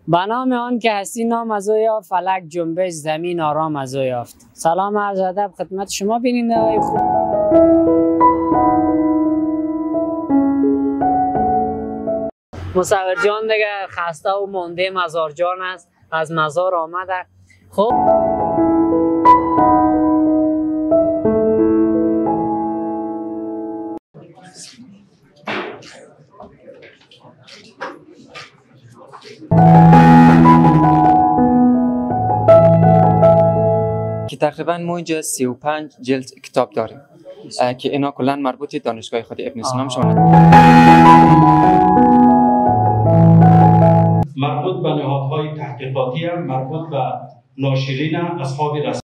به نام آن که هستی نام از او یافت، فلک جنبش زمین آرام از او یافت. سلام عرض ادب خدمت شما بیننده های خوب. مصور جان دیگه خسته و مانده مزار جان است، از مزار آمده. خب که تقریبا ما اینجا 35 جلد کتاب داریم که اینا کلا مربوط دانشگاه خود ابن سینا میشونه. مربوط به نهادهای تحقیقاتی هم، مربوط به ناشرین اصحاب رسول.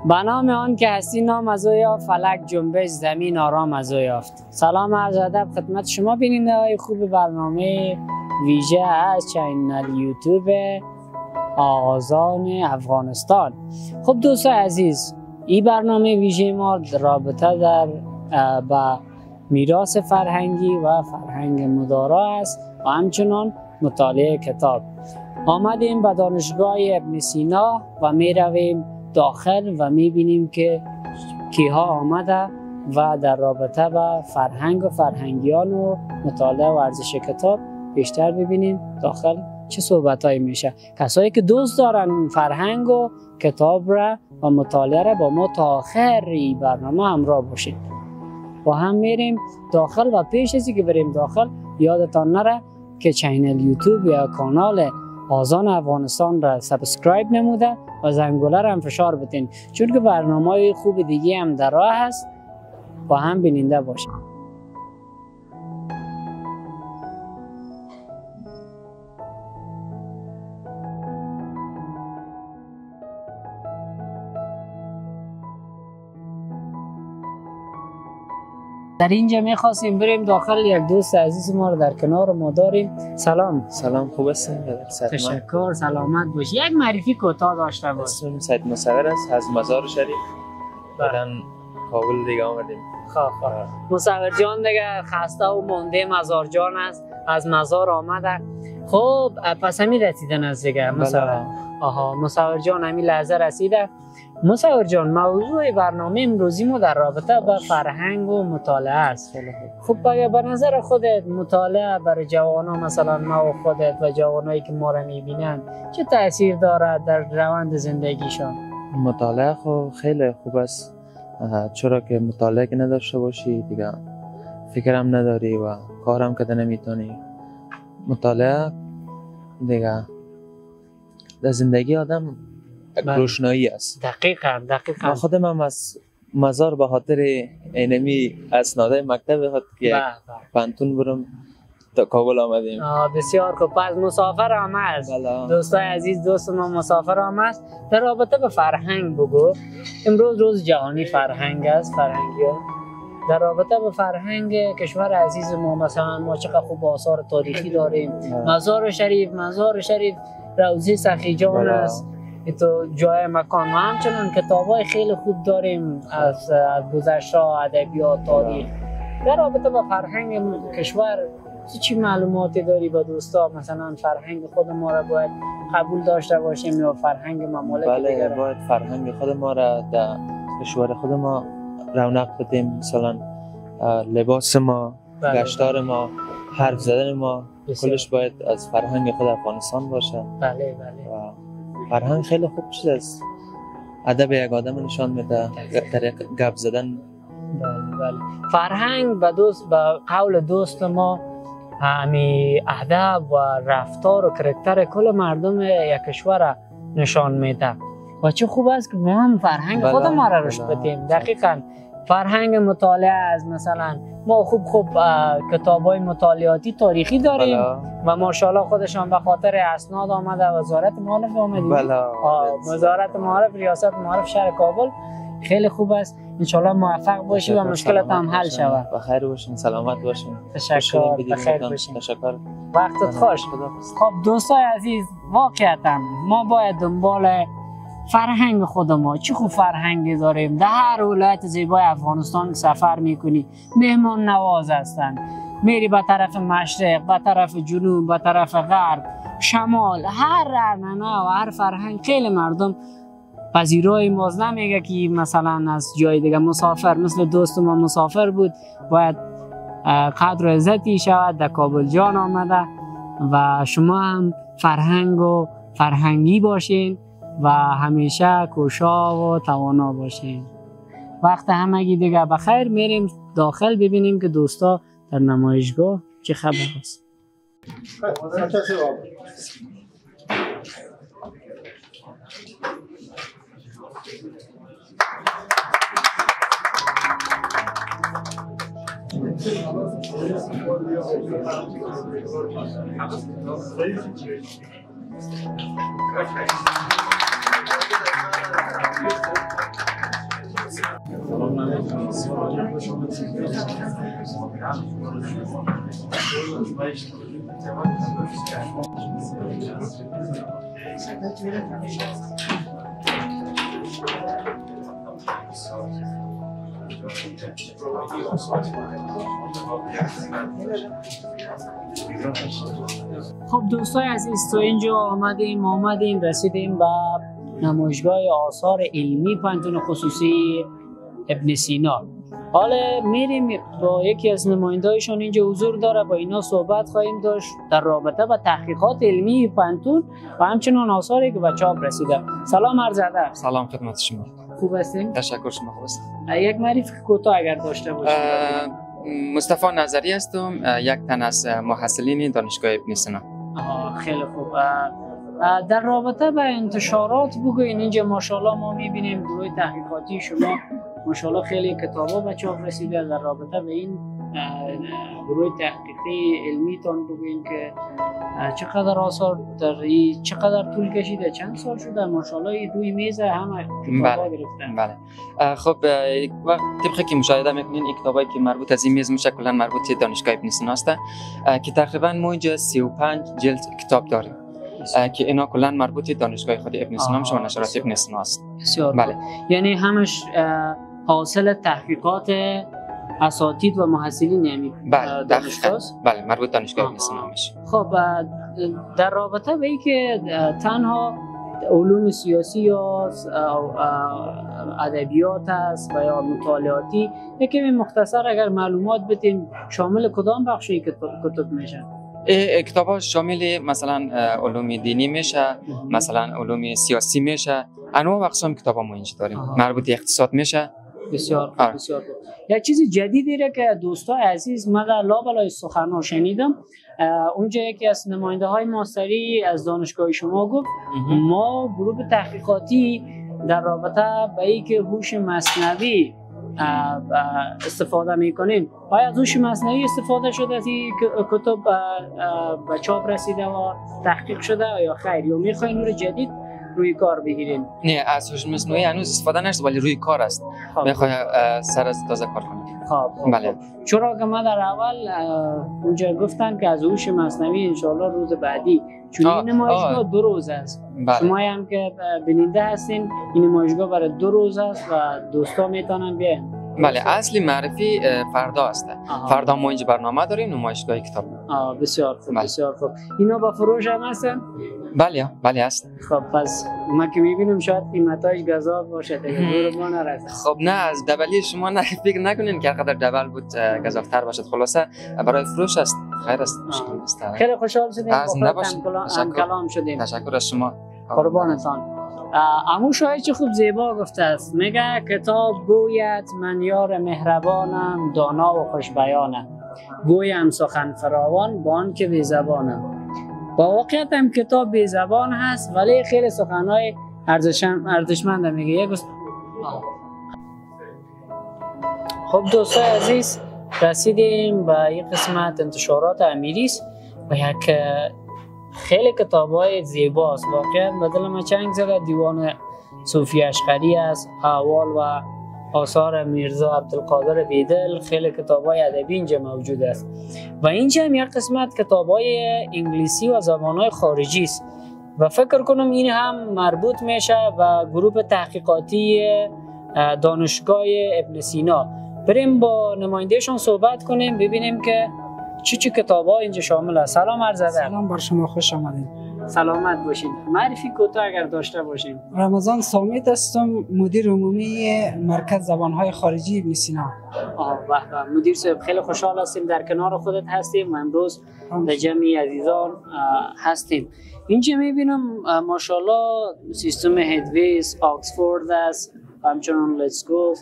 به نام آن که هستی نام از او یافت، فلک جنبش زمین آرام از او یافت. سلام عرض ادب خدمت شما بیننده های خوب برنامه ویژه از چینل یوتیوب آغازان افغانستان. خب دوستان عزیز، این برنامه ویژه ما رابطه در با میراث فرهنگی و فرهنگ مدارا است و همچنان مطالعه کتاب. آمدیم به دانشگاه ابن سینا و می رویم داخل و میبینیم که کیها آمده و در رابطه با فرهنگ و فرهنگیان و مطالعه و ارزش کتاب بیشتر ببینیم داخل چه صحبت هایی میشه. کسایی که دوست دارن فرهنگ و کتاب را و مطالعه را با ما تا آخر این برنامه همراه باشید. با هم میریم داخل و پیش ازی که بریم داخل یادتان نره که چینل یوتیوب یا کانال آذان افغانستان را سابسکرایب نموده و زنگوله را هم فشار بدین، چون که برنامه‌های خوب دیگه هم در راه هست. با هم بیننده باشید. در اینجا میخواستیم بریم داخل. یک دوست عزیز ما رو در کنار ما داریم. سلام. سلام، خوب هستین؟ تشکر، سلامت باشی. یک معرفی کوتاه داشته باش. اسمم سید مصور است، از مزار شریف. بعدن کابل دیگه آمدیم. مصور جان دیگه خسته و مانده مزار جان است، از مزار آمده. خب پس همین رسیدن از دیگه مصور. مصور جان همین لحظه رسیده. مصور جان، موضوع برنامه امروزی ما در رابطه با فرهنگ و مطالعه است. خب به نظر خودت مطالعه برای جوانان، مثلا ما و خودت و جوانایی که ما را میبینن، چه تاثیر دارد در روند زندگیشان؟ مطالعه خب خیلی خوب است، چرا که مطالعه که نداشته باشی دیگه فکرم نداری و کارم که نمیتونی. مطالعه دیگه در زندگی آدم روشنایی است. دقیقاً. من خودم هم از مزار به خاطر اینمی اسنادای مکتب خود که پانتون برم تا کابل آمدیم. بسیار خوب. پس مسافر هم هست. دوستای عزیز، دوست ما مسافر هم هست. در رابطه به فرهنگ بگو. امروز روز جهانی فرهنگ است، فرهنگیان. در رابطه به فرهنگ کشور عزیز ما، مثلا ما چقدر خوب آثار تاریخی داریم. مزار شریف روضه سخی جان است. تو جای مکان و همچنان کتاب‌های خیلی خوب داریم از گذشته، ادبیات، تاریخ. در رابطه با فرهنگ کشور چی معلوماتی داری با دوستا؟ مثلا فرهنگ خود ما را باید قبول داشته باشیم یا فرهنگ ممالک دیگر؟ بله، باید فرهنگ خود ما را در کشور خود ما رونق بدیم. مثلا لباس ما، گشتار ما، حرف زدن ما، کلش باید از فرهنگ خود افغانستان باشه. بله. فرهنگ خیلی خوب چیز است. ادب یک آدم نشان میده، طریق گپ زدن. بله. فرهنگ به قول دوست ما همی ادب و رفتار و کرکتر کل مردم یک کشور نشان میده. و و چه خوب است که ما هم فرهنگ خود ما را رشد بدیم. دقیقاً فرهنگ مطالعه از مثلا ما خوب کتاب‌های مطالعاتی تاریخی داریم و ماشاءالله خودشان به خاطر اسناد آمده، وزارت معارف آمدیم، وزارت معارف، ریاست معارف شهر کابل. خیلی خوب است. انشالله موفق باشی و مشکلات هم حل شود. بخیر باشین، سلامت باشین. تشکر، بخیر باشین. تشکر. وقتت خوش. خب دوستای عزیز، واقعا ما باید دنبال فرهنگ خود ما، چه خوب فرهنگی داریم. در هر ولایت زیبای افغانستان سفر میکنی، مهمان نواز هستند. میری به طرف مشرق، به طرف جنوب، به طرف غرب، شمال، هر رنانه و هر فرهنگ خیلی مردم پذیرای ماست. نمیگه که مثلا از جای دیگه مسافر، مثل دوست ما مسافر بود، باید قدر و عزتی شود. در کابل جان آمده و شما هم فرهنگ و فرهنگی باشین و همیشه کوشا و توانا باشین. وقت همگی دیگه بخیر. میریم داخل ببینیم که دوستا در نمایشگاه چه خبر است. خب دوستای عزیز، تا اینجا آمدیم رسیدیم به نمایشگاه آثار علمی پانتون خصوصی ابن سینا. حالا میریم با یکی از نمایندهایشان اینجا حضور داره، با اینا صحبت خواهیم داشت در رابطه با تحقیقات علمی پانتون و همچنان آثاری که به چاپ رسیده. سلام عرض ادب. سلام خدمت شما. خوب هستین؟ تشکر، شما خوب هستید؟ یک معرفی کوتاه اگر داشته باشید. مصطفی نظری هستم، یک تن از محصلین دانشگاه ابن سینا. خیلی خوب. در رابطه با انتشارات بگوین. اینجا ماشاءالله ما میبینیم گروه تحقیقاتی شما ماشاءالله خیلی کتابا به چاپ رسیده. در رابطه با این گروه تحقیقی علمی تان بگوین که چقدر آثار داری، چقدر طول کشیده، چند سال شده ماشاءالله روی میز همه کتابا گرفتن. بله. خب طبقی که مشاهده میکنین این کتابایی که مربوط از این میز میشه کلا مربوط دانشگاه ابن سینا است که تقریبا ما اینجا 35 جلد کتاب داریم که اینا کلا مربوط دانشگاه خود ابن سینا میشه و نشرات ابن سینا است. بسیار بله. یعنی همش حاصل تحقیقات اساتید و محصلین یعنی دانشگاه است؟ بله، مربوط دانشگاه ابن سینا میشه. خب در رابطه به اینکه تنها علوم سیاسی یا ادبیات است و یا مطالعاتی، یکی مختصر اگر معلومات بدین شامل کدام بخشی کتاب میشن؟ کتاب‌ها شامل مثلا علوم دینی میشه، مثلا علوم سیاسی میشه، انواع و اقسام کتاب‌ها ما اینجا داریم. مربوط اقتصاد میشه. بسیار بسیار خوب. یک چیز جدیدی را که دوستای عزیز من در لابلای سخنان شنیدم، اونجا یکی از نماینده های ماستری از دانشگاه شما گفت ما گروه تحقیقاتی در رابطه با اینکه هوش مصنوی استفاده میکنیم، آیا از هوش مصنوعی استفاده شده از این کتب به چاپ رسیده و تحقیق شده یا خیر، یا میخواین رو جدید روی کار بگیرین؟ نه، از هوش مصنوعی هنوز استفاده نشده ولی روی کار است. میخوام سر از تازه کار کنم. خب بله. چرا که ما در اول اونجا گفتن که از هوش مصنوعی انشالله روز بعدی، چون این نمایشگاه 2 روز است. بله. شما هم که بیننده هستین، این نمایشگاه برای 2 روز است و دوستا میتونن بیان. بله، اصلی معرفی فردا است. فردا ما اینجا برنامه داریم، نمایشگاه کتاب. بسیار خوب. بسیار خوب. اینا با فروش هم هستن؟ بله است. خب پس ما که میبینیم شاید قیمتاش گزاف باشه دیگه، دور ما نرسه. خب نه، از دبلی شما نه فکر نکنین که قدر دبل بود گزافتر باشد. خلاصه برای فروش است. خیر است. مشکل نیست. خیلی خوشحال شدیم با کلام شدیم. تشکر از شما. قربانتان. عمو شاید چه خوب زیبا گفته است، میگه کتاب گوید من یار مهربانم، دانا و خوشبیانم، گویم سخن فراوان با آن که بی زبانم. با واقعیت هم کتاب بی زبان هست ولی خیلی سخنهای ارزشمند میگه یک خب دوستای عزیز رسیدیم به این قسمت انتشارات امیریس و یک خیلی کتاب‌های زیباست. واقعا به دل من چنگ زده. دیوان صوفی اشقری است، احوال و آثار میرزا عبدالقادر بیدل، خیلی کتاب‌های ادبی اینجا موجود است. و اینجا هم یک قسمت کتاب‌های انگلیسی و زبان‌های خارجی است و فکر کنم این هم مربوط میشه به گروه تحقیقاتی دانشگاه ابن سینا. بریم با نمایندهشون صحبت کنیم ببینیم که چی کتاب‌ها اینجا شامل است. سلام عرض ادب. سلام بر شما، خوش آمدید. سلامت باشید. معرفی کوتاه اگر داشته باشین. رمضان سامید هستم، مدیر عمومی مرکز زبان‌های خارجی ابن سینا. به مدیر صاحب خیلی خوشحال هستیم در کنار خودت هستیم و امروز در جمعی عزیزان هستیم. اینجا می‌بینم ماشاءالله سیستم هدویز، آکسفورد است، همچنان لیتس گو،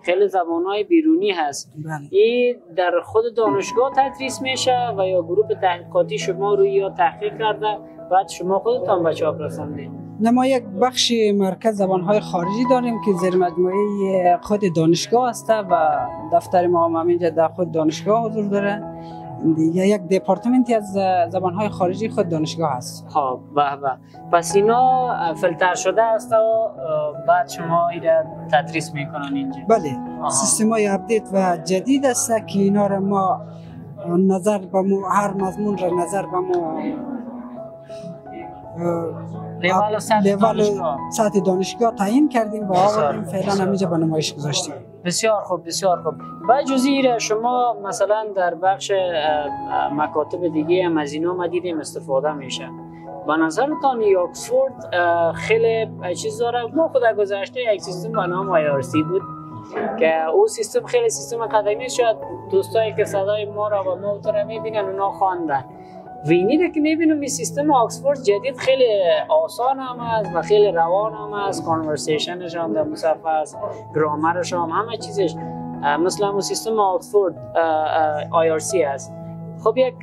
خیلی زبان‌های بیرونی هست. این در خود دانشگاه تدریس میشه و یا گروه تحقیقاتی شما روی یا تحقیق کرده بعد شما خودتان به چاپ رساندید؟ نه، ما یک بخش مرکز زبان‌های خارجی داریم که زیر مجموعه خود دانشگاه است و دفتر ما هم اینجا در خود دانشگاه حضور داره. دیگه یک دپارتمنتی از زبان‌های خارجی خود دانشگاه هست. خب به پس اینا فیلتر شده است و بعد شما اینا تدریس میکنن اینجا؟ بله. سیستم‌های اپدیت و جدید است که اینا را ما نظر به هر مضمون را نظر به لیول سطح دانشگاه تعیین کردیم و آوردیم فعلا همینجا به نمایش گذاشتیم. بسیار خوب بسیار خوب. و جزیره شما مثلا در بخش مکاتب دیگه هم از اینا ما دیدیم استفاده میشه. به نظرتان آکسفورد خیلی چیز داره؟ ما خود گذشته یک سیستم به نام IRC بود که او سیستم خیلی سیستم قدیمی شد. دوستایی که صدای ما را و ما رو میبینن اونا خواندن. وینی که میبینم این سیستم آکسفورد جدید خیلی آسان هم است و خیلی روان هم است. کانورسیشنش هم در مصفحه است، گرامرش هم همه چیزش مثل همون سیستم آکسفورد IRC است. خب یک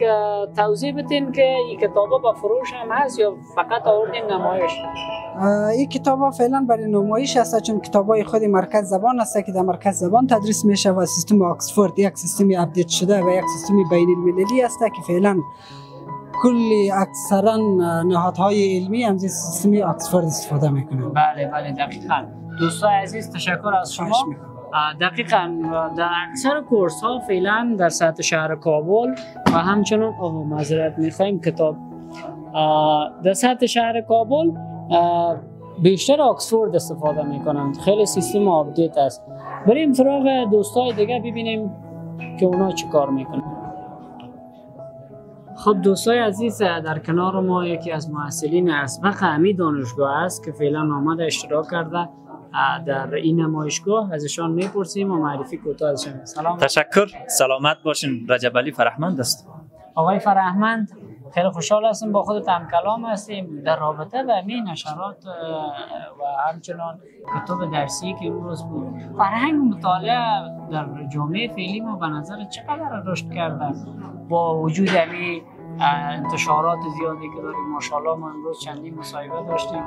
توضیح بدین که این کتابا با فروش هم هست یا فقط آوردین نمایش؟ این کتابا فعلا برای نمایش هست چون کتابای خود مرکز زبان است که در مرکز زبان تدریس میشه و سیستم آکسفورد یک سیستم اپدیت شده و یک سیستم بین المللی است که فعلا کلی اکثرا نهادهای علمی هم از سیستم آکسفورد استفاده میکنن. بله دقیقاً. دوستان عزیز تشکر از شما. دقیقاً در اکثر کورس ها فعلا در سطح شهر کابل و همچنان معذرت میخوایم کتاب در سطح شهر کابل بیشتر آکسفورد استفاده میکنند. خیلی سیستم آپدیت است. بریم سراغ دوستای دیگه ببینیم که اونا چی کار میکنن. خب دوستای عزیز در کنار ما یکی از محصلین اسبق همین دانشگاه است که فعلا آمده اشتراک کرده در این نمایشگاه. ازشان میپرسیم و معرفی کوتاه ازشان. سلام. تشکر. سلامت باشین. رجب علی فرهمند است. آقای فرهمند خیلی خوشحال هستیم با خودت هم کلام هستیم در رابطه با همین نشرات و همچنان کتب درسی که امروز بود. فرهنگ مطالعه در جامعه فعلی ما به نظر چقدر رشد کرده با وجود همین انتشارات زیادی که داریم؟ ماشاءالله ما امروز چندین مصاحبه داشتیم.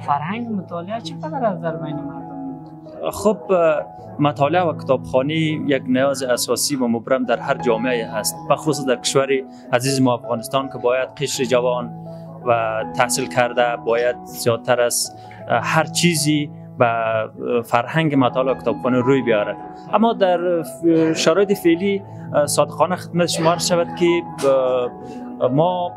فرهنگ مطالعه چقدر از در بین مردم؟ خب مطالعه و کتابخوانی یک نیاز اساسی و مبرم در هر جامعه هست، بخصوص در کشور عزیز ما افغانستان که باید قشر جوان و تحصیل کرده باید زیادتر از هر چیزی و فرهنگ مطالعه و کتابخوانی روی بیارد. اما در شرایط فعلی صادقانه خدمت شما عرض شود که ما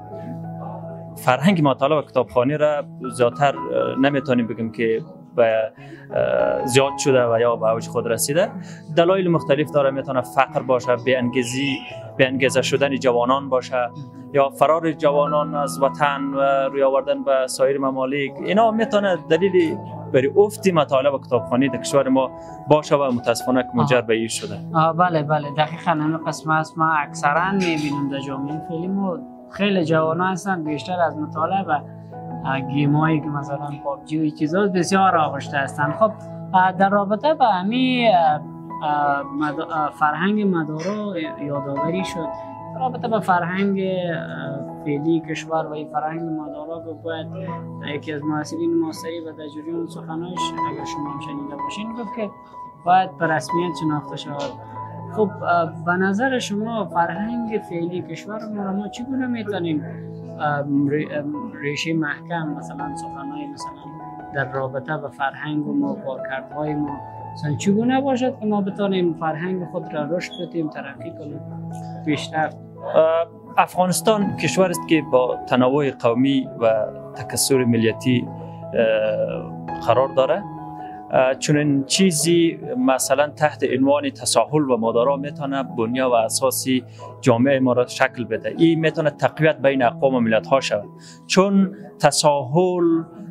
فرهنگ مطالعه و کتابخوانی را زیادتر نمیتونیم بگیم که زیاد شده و یا به اوج خود رسیده. دلایل مختلف داره، میتونه فقر باشه، به انگیزه شدن جوانان باشه یا فرار جوانان از وطن و روی آوردن به سایر ممالک. اینا میتونه دلیل برای افت مطالعه و کتابخوانی در کشور ما باشه و متاسفانه منجر به این شده. بله دقیقاً همین قسم است. ما اکثرا میبینیم در جامعه فعلی ما خیلی جوانان هستن بیشتر از مطالعه و گیمایی که مثلا پابجی و چیزا بسیار آغشته هستن. خب در رابطه با همین فرهنگ مدارا یادآوری شد. رابطه به فرهنگ فعلی کشور و این فرهنگ مادارا که باید یکی از محصلین ماستری و در جریان سخنانش اگر شما هم شنیده باشین گفت که باید به رسمیت شناخته شود. خب به نظر شما فرهنگ فعلی کشور ما چگونه میتونیم ریشه محکم مثلا سخنهای مثلا در رابطه به فرهنگ و ما کارکردهای ما مثلا چگونه باشد که ما بتانیم فرهنگ خود را رشد بدیم، ترقی کنیم، بیشتر؟ افغانستان کشور است که با تنوع قومی و تکثر ملیتی قرار داره. چون چیزی مثلا تحت عنوان تساهل و مادارا میتونه بنیاد و اساسی جامعه ما را شکل بده. این میتونه تقویت بین اقوام و ملت ها شود، چون تساهل،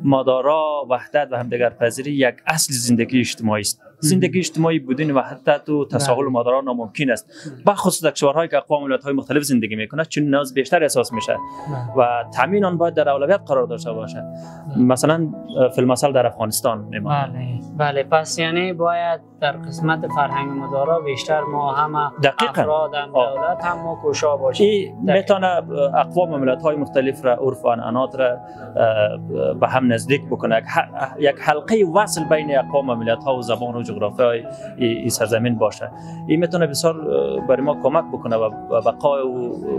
مادارا، وحدت و همدیگر پذیری یک اصل زندگی اجتماعی است. زندگی اجتماعی بدون وحدت و تساهل و مادارا ناممکن است، بخصوص در کشورهایی که اقوام و ملت‌های مختلف زندگی میکنند، چون نیاز بیشتر احساس میشه و تامین آن باید در اولویت قرار داشته باشه. مثلا فی المثل در افغانستان. بله پس یعنی باید در قسمت فرهنگ مادارا بیشتر ما هم افراد هم دولت هم ما کوشا باشیم. این میتونه اقوام و ملت‌های مختلف را عرف و عنعنات را به هم نزدیک بکنه، یک حلقه وصل بین اقوام و ملت‌ها و زبان و جغرافیای این سرزمین باشه. این میتونه بسیار برای ما کمک بکنه و بقای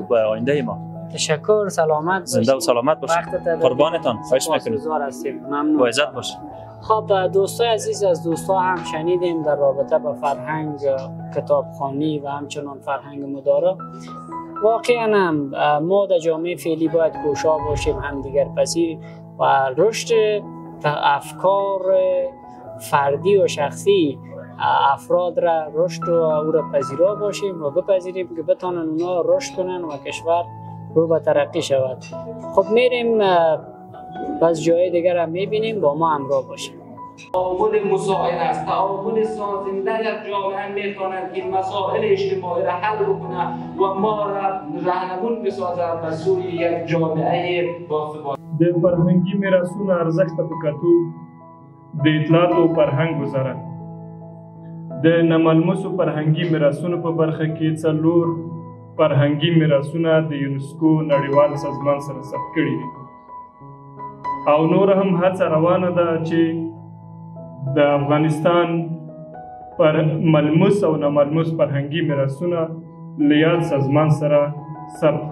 و آینده ما. تشکر، سلامت باشید. زنده و سلامت باشید. قربانتان. خواهش می‌کنم. ممنون. با عزت باشید. خب دوستای عزیز، از دوستا هم شنیدیم در رابطه با فرهنگ کتابخوانی و همچنان فرهنگ مدارا. واقعا هم ما در جامعه فعلی باید کوشا باشیم، همدیگر پذیر و رشد افکار فردی و شخصی افراد را رشد و او را پذیرا باشیم و بپذیریم که بتانن اونا رشد کنن و کشور رو به ترقی شود. خب میریم باز جای دیگر هم میبینیم، با ما همراه باشیم. تعامل مساعد است، تعامل سازنده یک جامعه میتواند این مسائل اجتماعی را حل بکنه و ما را راهنمون بسازد به سوی یک جامعه باثبات. د فرهنګي میراثونو ارزښت په کتو د اطلاعات او فرهنګ وزارت د ناملموسو فرهنګي میراثونو په برخه کې څلور فرهنګي میراثونه د یونسکو نړیوال سازمان سره ثبت کړي دي او نور هم هڅه روانه ده چې د افغانستان پر ملموس او ناملموس فرهنګي میراثونه له یاد سازمان سره ثبت.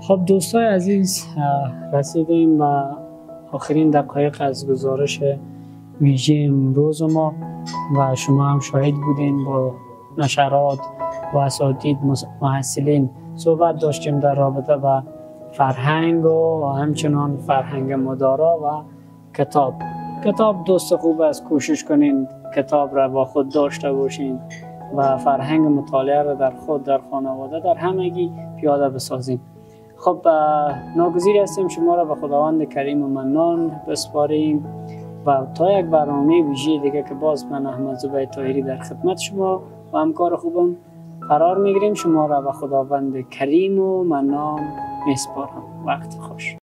خب دوستای عزیز، رسیدیم به آخرین دقایق از گزارش ویژه امروز ما و شما هم شاهد بودین. با نشرات و اساتید محصلین صحبت داشتیم در رابطه با فرهنگ و همچنان فرهنگ مدارا و کتاب دوست خوب است، کوشش کنین کتاب را با خود داشته باشین و فرهنگ مطالعه را در خود، در خانواده، در همگی پیاده بسازین. خب ناگزیر هستیم شما را به خداوند کریم و منان بسپاریم و تا یک برنامه ویژه دیگه که باز من احمد زبیر طاهری در خدمت شما و همکار خوبم قرار میگیریم، شما را به خداوند کریم و منان میسپارم. وقت خوش.